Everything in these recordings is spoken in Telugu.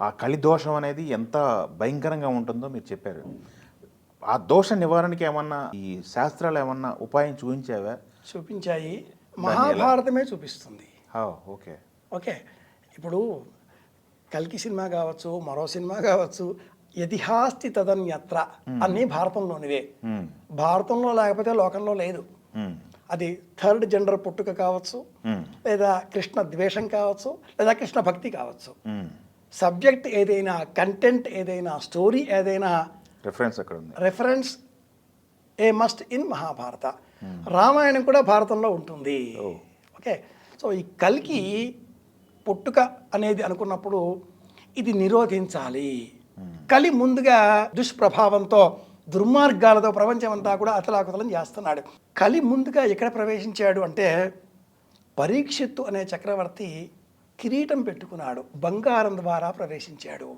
ఆ కలి దోషం అనేది ఎంత భయంకరంగా ఉంటుందో మీరు చెప్పారు. ఆ దోష నివారణకి ఏమన్నా ఈ శాస్త్రాలు ఏమన్నా ఉపాయం చూపించావా? చూపించాయి. దాన్ని ఎలా? మహాభారతమే చూపిస్తుంది. ఓకే. ఓకే. ఇప్పుడు కల్కి సినిమా కావచ్చు, మరో సినిమా కావచ్చు, యతిహాస్తి తదన్యత్ర అన్నీ భారతంలోనివే. భారతంలో లేకపోతే లోకంలో లేదు. అది థర్డ్ జెండర్ పుట్టుక కావచ్చు, లేదా కృష్ణ ద్వేషం కావచ్చు, లేదా కృష్ణ భక్తి కావచ్చు. సబ్జెక్ట్ ఏదైనా, కంటెంట్ ఏదైనా, స్టోరీ ఏదైనా రిఫరెన్స్ అక్కడ ఉంది. Reference a must in Mahabharata. Ramayanam కూడా భారతంలో ఉంటుంది. ఓకే. సో ఈ కల్కి పుట్టుక అనేది అనుకున్నప్పుడు ఇది నిరోధించాలి. కలి ముందుగా దుష్ప్రభావంతో దుర్మార్గాలతో ప్రపంచం అంతా కూడా అతలాకుతలం చేస్తున్నాడు. కలి ముందుగా ఎక్కడ ప్రవేశించాడు అంటే, పరీక్షిత్తు అనే చక్రవర్తి కిరీటం పెట్టుకున్నాడు, బంగారం ద్వారా ప్రవేశించాడు.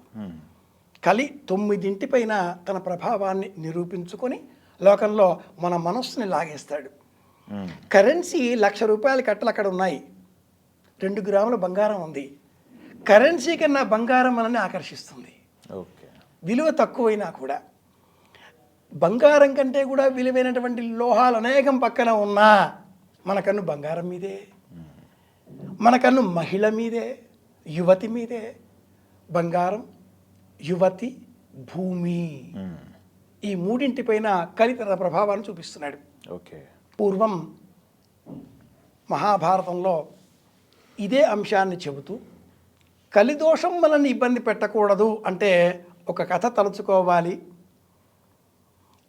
కలి 9 పైన తన ప్రభావాన్ని నిరూపించుకొని లోకంలో మన మనస్సుని లాగేస్తాడు. కరెన్సీ ₹1,00,000 కట్టలు అక్కడ ఉన్నాయి, 2 గ్రాముల బంగారం ఉంది. కరెన్సీ కన్నా బంగారం మనల్ని ఆకర్షిస్తుంది. విలువ తక్కువైనా కూడా బంగారం కంటే కూడా విలువైనటువంటి లోహాలు అనేకం పక్కన ఉన్నా మన కన్ను బంగారం మీదే, మన కన్ను మహిళ మీదే, యువతి మీదే. బంగారం, యువతి, భూమి, ఈ 3 పైన కలి తన ప్రభావాన్ని చూపిస్తున్నాడు. ఓకే. పూర్వం మహాభారతంలో ఇదే అంశాన్ని చెబుతూ కలిదోషం మనల్ని ఇబ్బంది పెట్టకూడదు అంటే ఒక కథ తలుచుకోవాలి,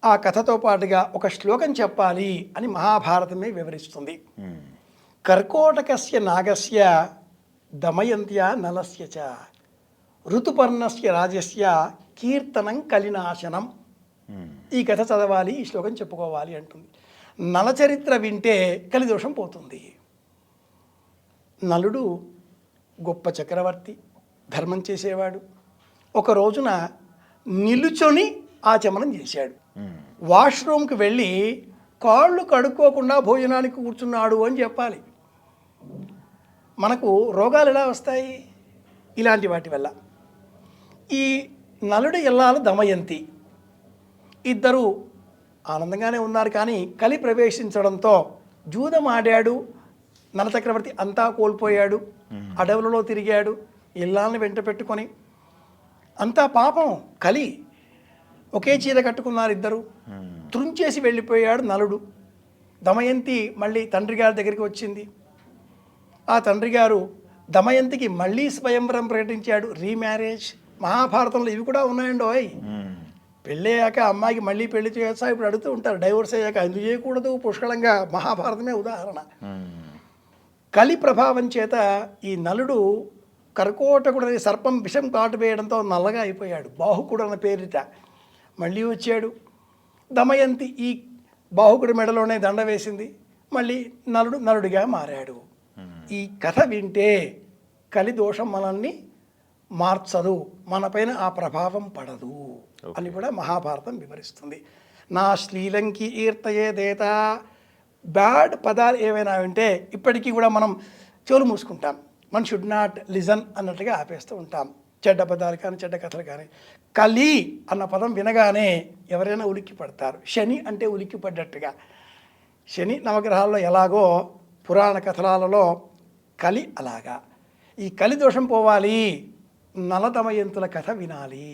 ఆ కథతో పాటుగా ఒక శ్లోకం చెప్పాలి అని మహాభారతమే వివరిస్తుంది. కర్కోటకస్య నాగస్య దమయంత్య నలస్య చ ఋతుపర్ణస్య రాజస్య కీర్తనం కలినాశనం. ఈ కథ చదవాలి, ఈ శ్లోకం చెప్పుకోవాలి అంటుంది. నల చరిత్ర వింటే కలిదోషం పోతుంది. నలుడు గొప్ప చక్రవర్తి, ధర్మం చేసేవాడు. ఒక రోజున నిలుచొని ఆచమనం చేశాడు. వాష్రూమ్కి వెళ్ళి కాళ్ళు కడుక్కోకుండా భోజనానికి కూర్చున్నాడు అని చెప్పాలి. మనకు రోగాలు ఎలా వస్తాయి? ఇలాంటి వాటి వల్ల. ఈ నలుడి ఇల్లాలు దమయంతి, ఇద్దరు ఆనందంగానే ఉన్నారు. కానీ కలి ప్రవేశించడంతో జూదం ఆడాడు. నలచక్రవర్తి అంతా కోల్పోయాడు, అడవులలో తిరిగాడు, ఇల్లాలను వెంట పెట్టుకొని. అంతా పాపం. కలి ఒకే చీర కట్టుకున్నారు ఇద్దరు. త్రుంచేసి వెళ్ళిపోయాడు నలుడు. దమయంతి మళ్ళీ తండ్రి గారి దగ్గరికి వచ్చింది. ఆ తండ్రి గారు దమయంతికి మళ్ళీ స్వయంవరం ప్రకటించాడు, రీమ్యారేజ్. మహాభారతంలో ఇవి కూడా ఉన్నాయండి. పెళ్ళయ్యాక అమ్మాయికి మళ్ళీ పెళ్లి చేయొచ్చా ఇప్పుడు అడుగుతూ ఉంటారు. డైవోర్స్ అయ్యాక ఎందుకు చేయకూడదు? పుష్కలంగా మహాభారతమే ఉదాహరణ. కలి ప్రభావం చేత ఈ నలుడు కర్కోటకుడు అనే సర్పం విషం కాటు వేయడంతో నల్లగా అయిపోయాడు. బాహుకుడు అన్న పేరిట మళ్ళీ వచ్చాడు. దమయంతి ఈ బాహుకుడి మెడలోనే దండ వేసింది. మళ్ళీ నలుడు నలుడిగా మారాడు. ఈ కథ వింటే కలి దోషం మనల్ని మార్చదు, మనపైన ఆ ప్రభావం పడదు అని కూడా మహాభారతం వివరిస్తుంది. నా శ్రీలంకి ఈర్తయే దేత. బ్యాడ్ పదాలు ఏవైనా వింటే ఇప్పటికీ కూడా మనం చెవులు మూసుకుంటాం. మనం షుడ్ నాట్ లిజన్ అన్నట్టుగా ఆపేస్తూ ఉంటాం. చెడ్డ పదాలు కానీ, చెడ్డ కథలు కానీ. కలి అన్న పదం వినగానే ఎవరైనా ఉలిక్కి పడతారు. శని అంటే ఉలిక్కి పడ్డట్టుగా. శని నవగ్రహాల్లో ఎలాగో పురాణ కథనాలలో కలి అలాగా. ఈ కలి దోషం పోవాలి, నలదమయంతుల కథ వినాలి.